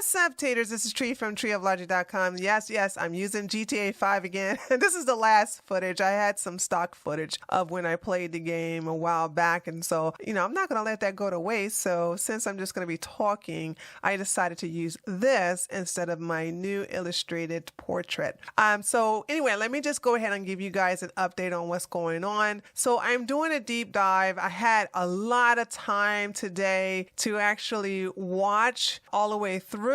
What's up, taters? This is Tree from treeoflogic.com. Yes, I'm using GTA 5 again. This is the last footage. I had some stock footage of when I played the game a while back, and so, I'm not going to let that go to waste. So since I'm just going to be talking, I decided to use this instead of my new illustrated portrait. So anyway, let me just go ahead and give you guys an update on what's going on. So I'm doing a deep dive. I had a lot of time today to actually watch all the way through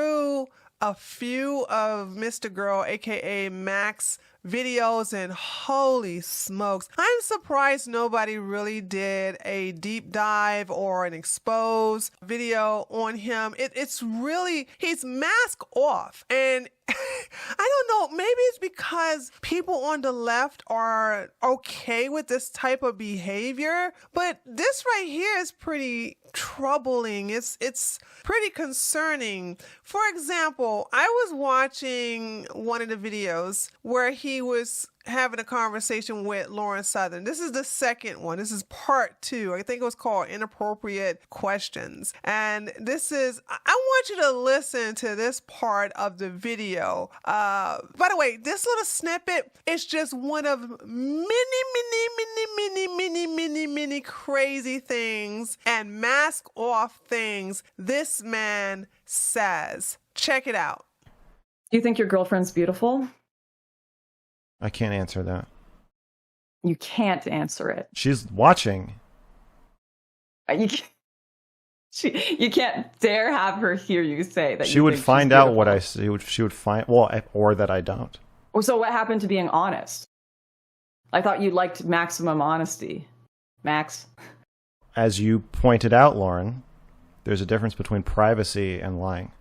a few of Mr. Girl, aka Max, videos, and holy smokes, I'm surprised nobody really did a deep dive or an expose video on him. It's really, he's mask off, and I don't know, maybe it's because people on the left are okay with this type of behavior, but this right here is pretty troubling. It's pretty concerning. For example, I was watching one of the videos where he was having a conversation with Lauren Southern. This is the second one. This is part 2. I think it was called Inappropriate Questions. And this is, I want you to listen to this part of the video. By the way, this little snippet is just one of many crazy things and mask off things this man says. Check it out. Do you think your girlfriend's beautiful? I can't answer that. You can't answer it. She's watching. You can't dare have her hear you say that. She would find out what I say. She would find, or that I don't. So what happened to being honest? I thought you liked maximum honesty. Max? As you pointed out, Lauren, there's a difference between privacy and lying.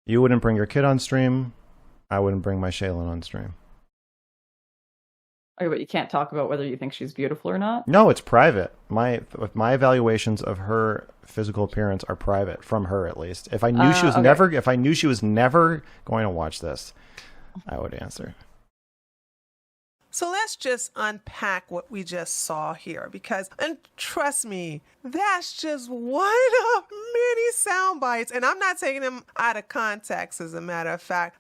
You wouldn't bring your kid on stream. I wouldn't bring my Shaylin on stream. Okay, but you can't talk about whether you think she's beautiful or not? No, it's private. My evaluations of her physical appearance are private, from her at least. If I knew she was never going to watch this, I would answer. So let's just unpack what we just saw here, because, and trust me, that's just one of many sound bites, and I'm not taking them out of context, as a matter of fact.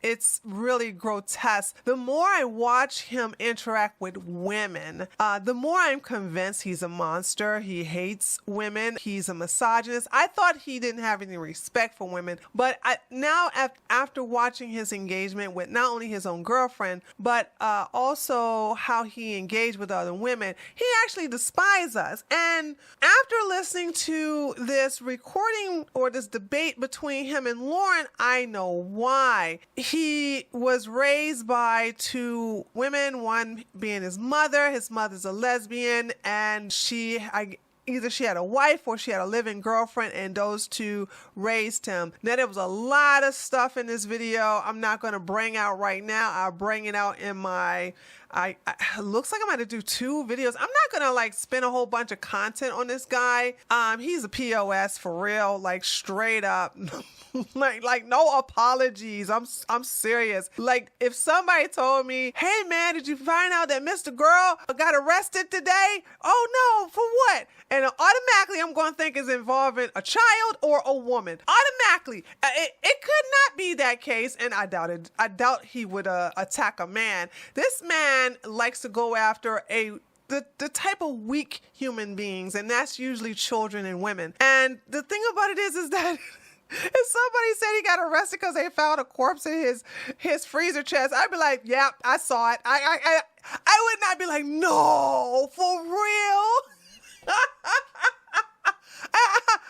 It's really grotesque. The more I watch him interact with women, the more I'm convinced he's a monster. He hates women. He's a misogynist. I thought he didn't have any respect for women, but now after watching his engagement with not only his own girlfriend, but also how he engaged with other women, he actually despises us. And after listening to this recording or this debate between him and Lauren, I know why. He was raised by 2 women, one being his mother. His mother's a lesbian, and either she had a wife or she had a living girlfriend, and those 2 raised him. Now, there was a lot of stuff in this video I'm not going to bring out right now. I'll bring it out in my... looks like I'm going to do 2 videos. I'm not going to spend a whole bunch of content on this guy. He's a POS for real, straight up. like no apologies. I'm serious. If somebody told me, hey man, did you find out that Mr. Girl got arrested today? Oh no, for what? And automatically I'm going to think it's involving a child or a woman. Automatically. It could not be that case, and I doubt it. I doubt he would attack a man. This man likes to go after the type of weak human beings, and that's usually children and women. And the thing about it is that if somebody said he got arrested because they found a corpse in his freezer chest, I'd be like, yep, I saw it. I would not be like, no, for real?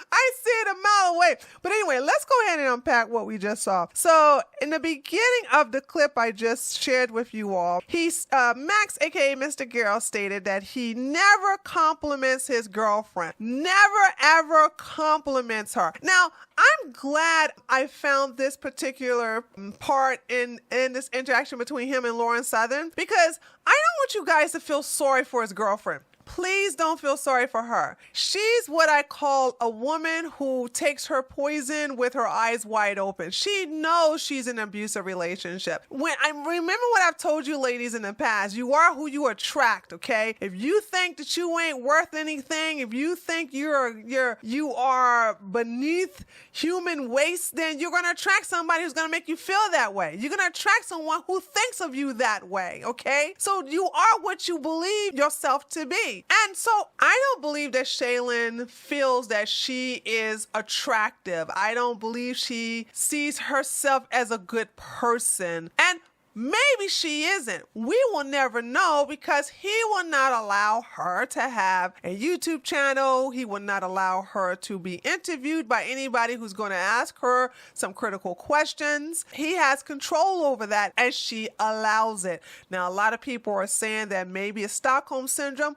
I see it a mile away. But anyway, let's go ahead and unpack what we just saw. So in the beginning of the clip I just shared with you all, Max, aka Mr. Girl, stated that he never compliments his girlfriend. Never ever compliments her. Now, I'm glad I found this particular part in this interaction between him and Lauren Southern, because I don't want you guys to feel sorry for his girlfriend. please don't feel sorry for her. She's what I call a woman who takes her poison with her eyes wide open. She knows she's in an abusive relationship. When I remember what I've told you ladies in the past, you are who you attract, okay? If you think that you ain't worth anything, if you think you are beneath human waste, then you're going to attract somebody who's going to make you feel that way. You're going to attract someone who thinks of you that way, okay? So you are what you believe yourself to be. And so I don't believe that Shaylin feels that she is attractive. I don't believe she sees herself as a good person. And maybe she isn't. We will never know because he will not allow her to have a YouTube channel. He will not allow her to be interviewed by anybody who's going to ask her some critical questions. He has control over that and she allows it. Now, a lot of people are saying that maybe it's Stockholm Syndrome.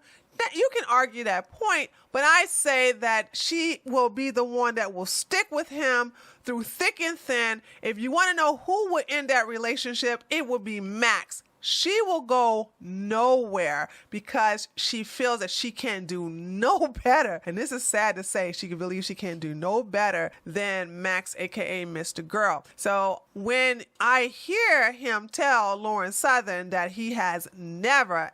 You can argue that point, but I say that she will be the one that will stick with him through thick and thin. If you want to know who would end that relationship, it would be Max. She will go nowhere because she feels that she can do no better. And this is sad to say. She can believe she can do no better than Max, aka Mr. Girl. So when I hear him tell Lauren Southern that he has never,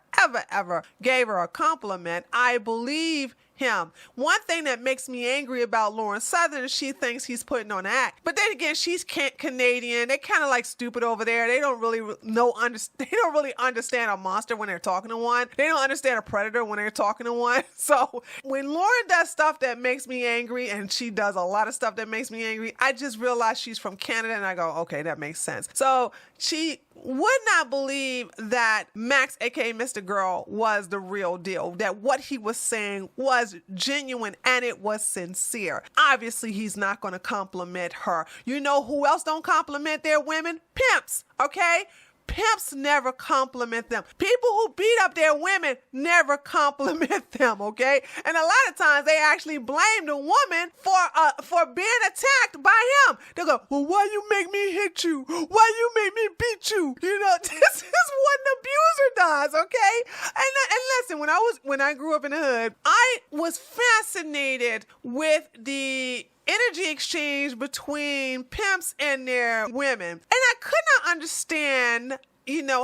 ever gave her a compliment, I believe him. One thing that makes me angry about Lauren Southern is she thinks he's putting on an act. But then again, she's Canadian. They kind of like stupid over there. They don't really understand a monster when they're talking to one. They don't understand a predator when they're talking to one. So when Lauren does stuff that makes me angry, and she does a lot of stuff that makes me angry, I just realize she's from Canada and I go, okay, that makes sense. So she would not believe that Max, aka Mr. Girl, was the real deal, that what he was saying was genuine and it was sincere. Obviously, he's not going to compliment her. You know who else don't compliment their women? Pimps, okay? Pimps never compliment them. People who beat up their women never compliment them, okay? And a lot of times they actually blame the woman for being attacked by him. They go, well, why you make me hit you? Why you make me beat you? You know, this is what an abuser does, okay? And listen, when I grew up in the hood, I was fascinated with the energy exchange between pimps and their women. And I could not understand,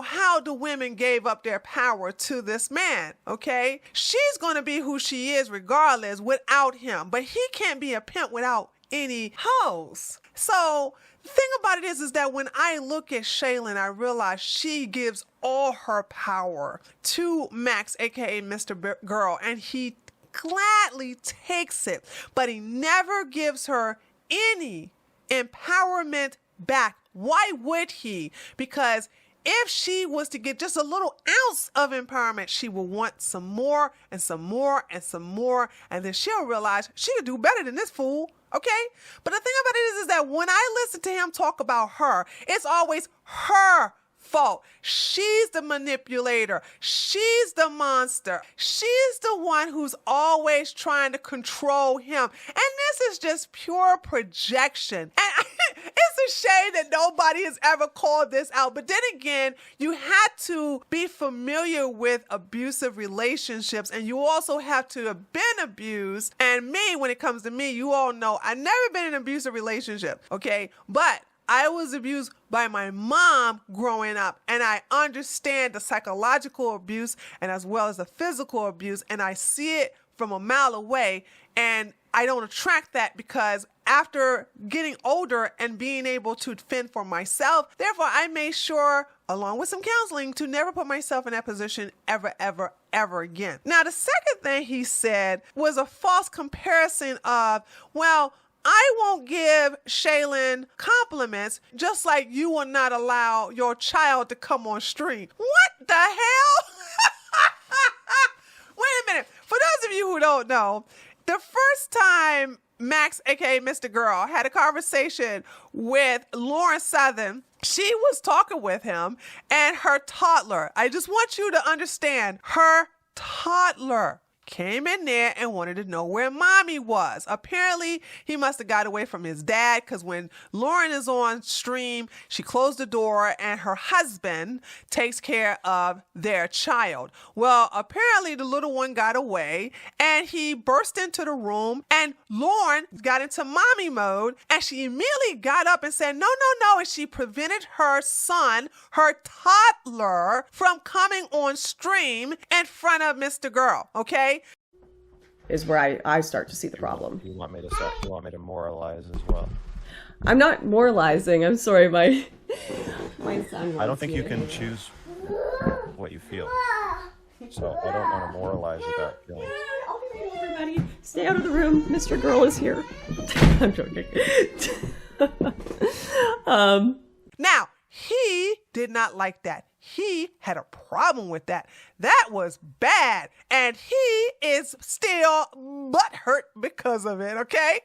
how the women gave up their power to this man, okay? She's going to be who she is regardless without him, but he can't be a pimp without any hoes. So the thing about it is that when I look at Shaylin, I realize she gives all her power to Max, aka Mr. Girl, and he gladly takes it, but he never gives her any empowerment back. Why would he? Because if she was to get just a little ounce of empowerment, she will want some more and some more and some more, and then she'll realize she could do better than this fool. Okay? But the thing about it is that when I listen to him talk about her, it's always her fault. She's the manipulator. She's the monster. She's the one who's always trying to control him. And this is just pure projection. And it's a shame that nobody has ever called this out. But then again, you had to be familiar with abusive relationships, and you also have to have been abused. And me, when it comes to me, you all know I've never been in an abusive relationship, okay? But I was abused by my mom growing up, and I understand the psychological abuse and as well as the physical abuse, and I see it from a mile away, and I don't attract that because after getting older and being able to fend for myself, therefore I made sure, along with some counseling, to never put myself in that position ever again. Now, the second thing he said was a false comparison of, well, I won't give Shaylin compliments just like you will not allow your child to come on stream. What the hell? Wait a minute. For those of you who don't know, the first time Max, aka Mr. Girl, had a conversation with Lauren Southern, she was talking with him and her toddler. I just want you to understand, her toddler came in there and wanted to know where mommy was. Apparently, he must have got away from his dad because when Lauren is on stream, she closed the door and her husband takes care of their child. Well, apparently the little one got away and he burst into the room and Lauren got into mommy mode and she immediately got up and said, no, no, no. And she prevented her son, her toddler, from coming on stream in front of Mr. Girl. Okay? Is where I start to see the problem. You want me to moralize as well? I'm not moralizing. I'm sorry, my son. I don't think you can choose what you feel. So I don't want to moralize about feelings. Everybody, stay out of the room. Mr. Girl is here. I'm joking. Now, he did not like that. He had a problem with that. That was bad. And he is still butthurt because of it, okay?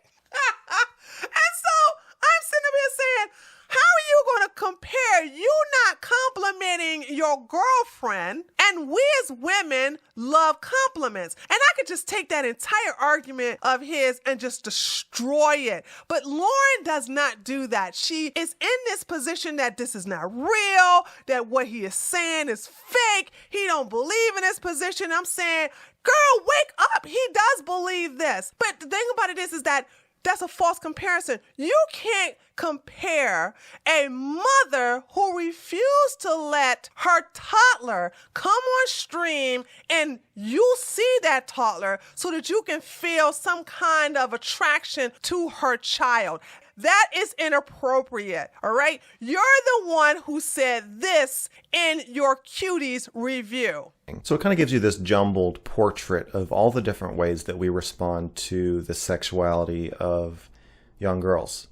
And so I'm sitting up here saying, how are you going to compare you not complimenting your girlfriend and we as women love compliments? And I could just take that entire argument of his and just destroy it. But Lauren does not do that. She is in this position that this is not real, that what he is saying is fake. He don't believe in this position. I'm saying, girl, wake up. He does believe this. But the thing about it is that that's a false comparison. You can't compare a mother who refused to let her toddler come on stream and you see that toddler so that you can feel some kind of attraction to her child. That is inappropriate, all right? You're the one who said this in your Cuties review. So it kind of gives you this jumbled portrait of all the different ways that we respond to the sexuality of young girls.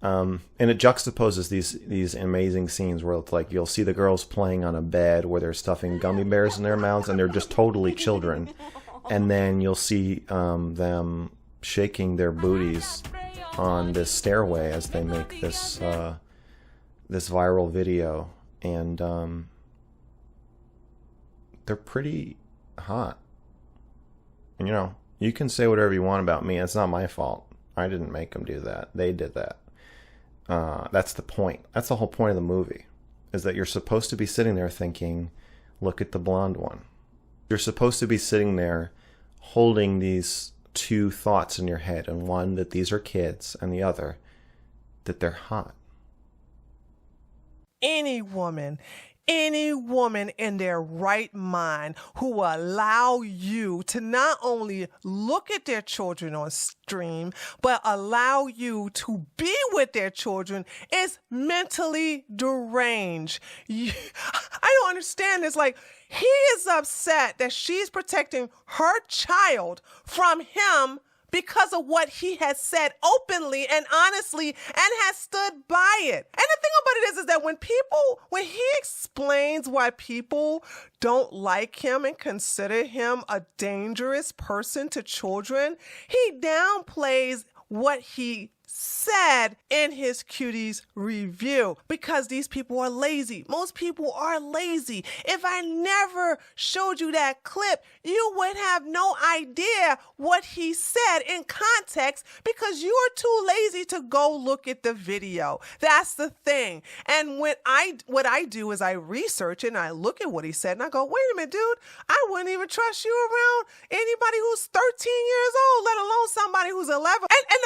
And it juxtaposes these amazing scenes where it's like you'll see the girls playing on a bed where they're stuffing gummy bears in their mouths and they're just totally children. And then you'll see them shaking their booties on this stairway as they make this this viral video. And they're pretty hot. And, you know, you can say whatever you want about me. It's not my fault. I didn't make them do that. They did that. That's the point. That's the whole point of the movie, is that you're supposed to be sitting there thinking, look at the blonde one. You're supposed to be sitting there holding these two thoughts in your head, and one that these are kids, and the other that they're hot. Any woman in their right mind who will allow you to not only look at their children on stream, but allow you to be with their children is mentally deranged. I don't understand this. Like, he is upset that she's protecting her child from him because of what he has said openly and honestly and has stood by it. And the thing about it is that when he explains why people don't like him and consider him a dangerous person to children, he downplays what he said in his Cuties review because these people are lazy. Most people are lazy. If I never showed you that clip, you would have no idea what he said in context because you are too lazy to go look at the video. That's the thing. And what I do is I research and I look at what he said and I go, wait a minute, dude, I wouldn't even trust you around anybody who's 13 years old, let alone somebody who's 11. And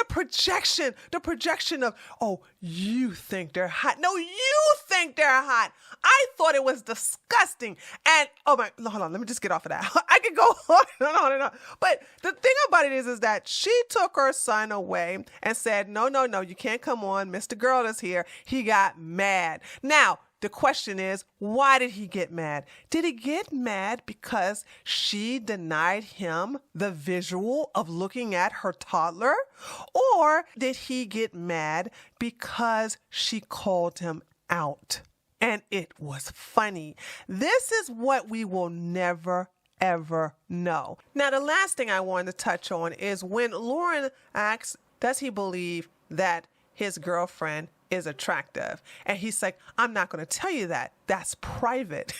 the projection of, oh, you think they're hot. No, you think they're hot. I thought it was disgusting. And, oh my, hold on, let me just get off of that. I could go on and on and on. But the thing about it is that she took her son away and said, no, you can't come on. Mr. Girl is here. He got mad. Now, the question is, why did he get mad? Did he get mad because she denied him the visual of looking at her toddler? Or did he get mad because she called him out? And it was funny. This is what we will never, ever know. Now, the last thing I wanted to touch on is when Lauren asks, does he believe that his girlfriend is attractive? And he's like, I'm not going to tell you that. That's private.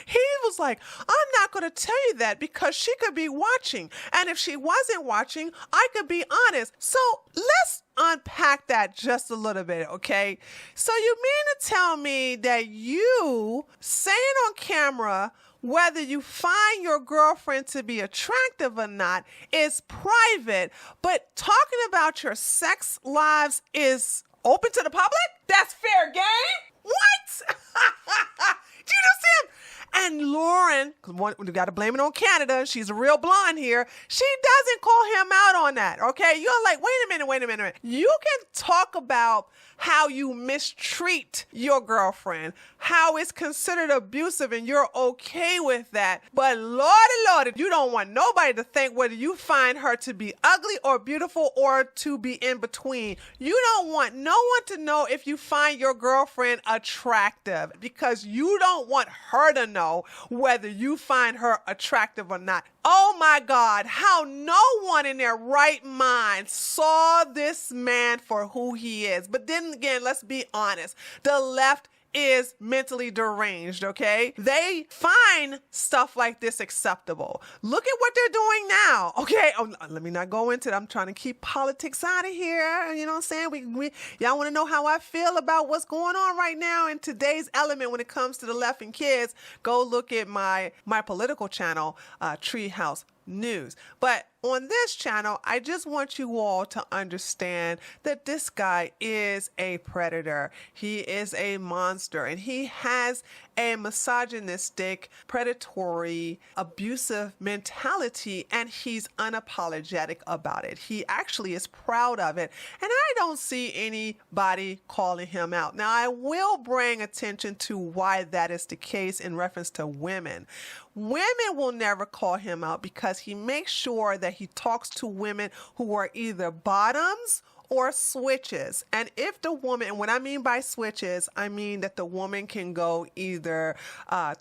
He was like, I'm not going to tell you that because she could be watching. And if she wasn't watching, I could be honest. So let's unpack that just a little bit, okay? So you mean to tell me that you saying on camera whether you find your girlfriend to be attractive or not is private, but talking about your sex lives is open to the public? That's fair game? What? Do you understand? And Lauren, we got to blame it on Canada. She's a real blonde here. She doesn't call him out on that, okay? You're like, wait a minute. You can talk about how you mistreat your girlfriend, how it's considered abusive, and you're okay with that. But Lordy, you don't want nobody to think whether you find her to be ugly or beautiful or to be in between. You don't want no one to know if you find your girlfriend attractive because you don't want her to know whether you find her attractive or not. Oh my God, how no one in their right mind saw this man for who he is. But then again, let's be honest. The left is mentally deranged, okay? They find stuff like this acceptable. Look at what they're doing now, okay? Oh, let me not go into it. I'm trying to keep politics out of here. You know what I'm saying? Y'all want to know how I feel about what's going on right now in today's element when it comes to the left and kids? Go look at my political channel, Treehouse News. But on this channel, I just want you all to understand that this guy is a predator. He is a monster, and he has a misogynistic, predatory, abusive mentality, and he's unapologetic about it. He actually is proud of it, and I don't see anybody calling him out. Now, I will bring attention to why that is the case in reference to women. Women will never call him out because he makes sure that he talks to women who are either bottoms or switches. And if the woman, and what I mean by switches, I mean that the woman can go either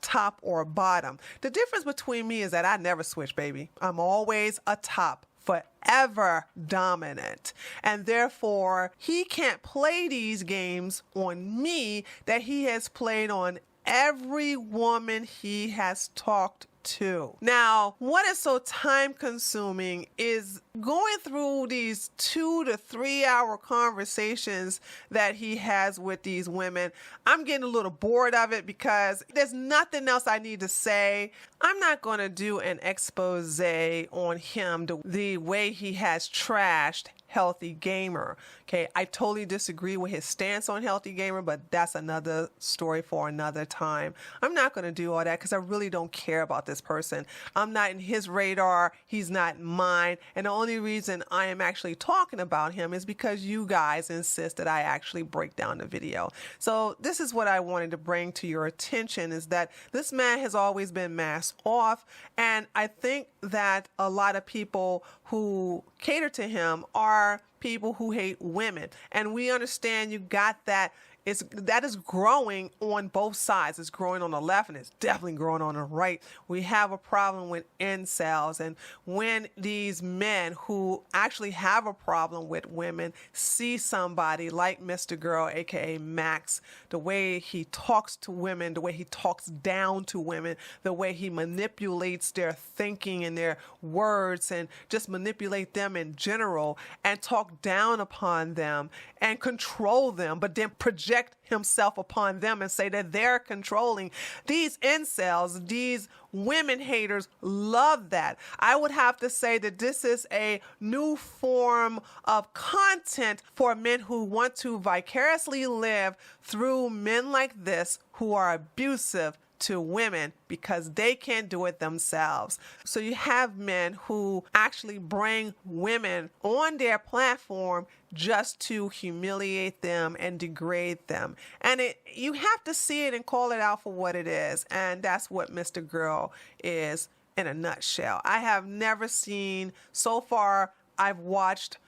top or bottom. The difference between me is that I never switch, baby. I'm always a top. Forever dominant. And therefore, he can't play these games on me that he has played on every woman he has talked to. Now, what is so time consuming is going through these 2 to 3 hour conversations that he has with these women. I'm getting a little bored of it because there's nothing else I need to say. I'm not going to do an expose on him, the way he has trashed Healthy Gamer. Okay, I totally disagree with his stance on Healthy Gamer, but that's another story for another time. I'm not going to do all that because I really don't care about this person. I'm not in his radar. He's not in mine. And the only reason I am actually talking about him is because you guys insist that I actually break down the video. So this is what I wanted to bring to your attention, is that this man has always been masked off. And I think that a lot of people who cater to him are people who hate women. And we understand you got that. That is growing on both sides. It's growing on the left and it's definitely growing on the right. We have a problem with incels. And when these men who actually have a problem with women see somebody like Mr. Girl, aka Max, the way he talks to women, the way he talks down to women, the way he manipulates their thinking and their words and just manipulate them in general and talk down upon them and control them, but then project himself upon them and say that they're controlling. These incels, these women haters love that. I would have to say that this is a new form of content for men who want to vicariously live through men like this who are abusive to women because they can't do it themselves. So you have men who actually bring women on their platform just to humiliate them and degrade them. And you have to see it and call it out for what it is. And that's what Mr. Girl is in a nutshell. I have never seen, so far I've watched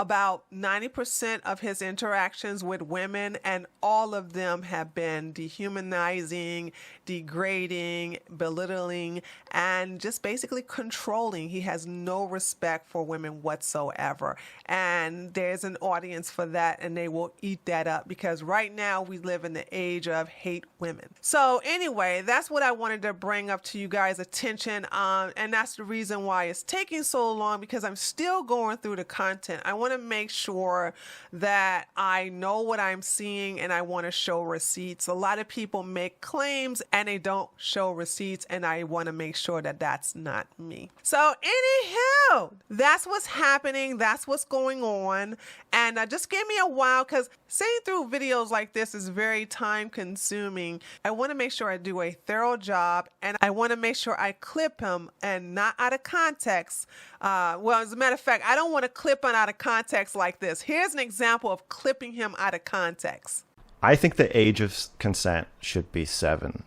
about 90% of his interactions with women, and all of them have been dehumanizing, degrading, belittling, and just basically controlling. He has no respect for women whatsoever. And there's an audience for that, and they will eat that up because right now we live in the age of hate women. So anyway, that's what I wanted to bring up to you guys' attention. And that's the reason why it's taking so long, because I'm still going through the content. I want to make sure that I know what I'm seeing, and I want to show receipts. A lot of people make claims and they don't show receipts, and I want to make sure that that's not me. So anywho, that's what's happening. That's what's going on. And just give me a while, because seeing through videos like this is very time consuming. I want to make sure I do a thorough job, and I want to make sure I clip him and not out of context. Well, as a matter of fact, I don't want to clip him out of context like this. Here's an example of clipping him out of context. I think the age of consent should be 7.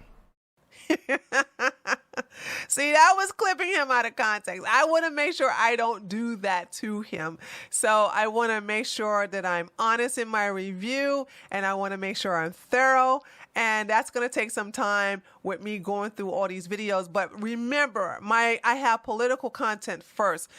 See, that was clipping him out of context. I want to make sure I don't do that to him. So I want to make sure that I'm honest in my review, and I want to make sure I'm thorough. And that's going to take some time with me going through all these videos. But remember, I have political content first.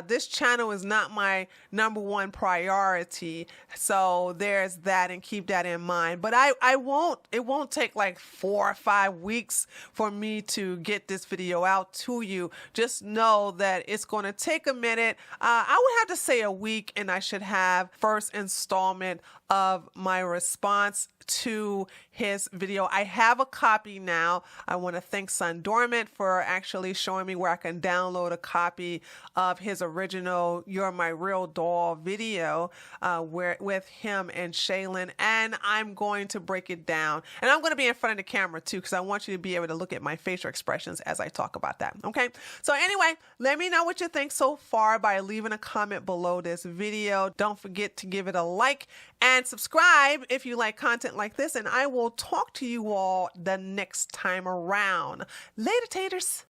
This channel is not my #1 priority. So there's that, and keep that in mind. But it won't take like 4 or 5 weeks for me to get this video out to you. Just know that it's going to take a minute. I would have to say a week, and I should have first installment of my response to his video. I have a copy now. I want to thank Sun Dormant for actually showing me where I can download a copy of his original You're My Real Doll video with him and Shaylin, and I'm going to break it down. And I'm going to be in front of the camera too, because I want you to be able to look at my facial expressions as I talk about that. Okay, so anyway, let me know what you think so far by leaving a comment below this video. Don't forget to give it a like and subscribe if you like content like this, and I will talk to you all the next time around. Later, taters.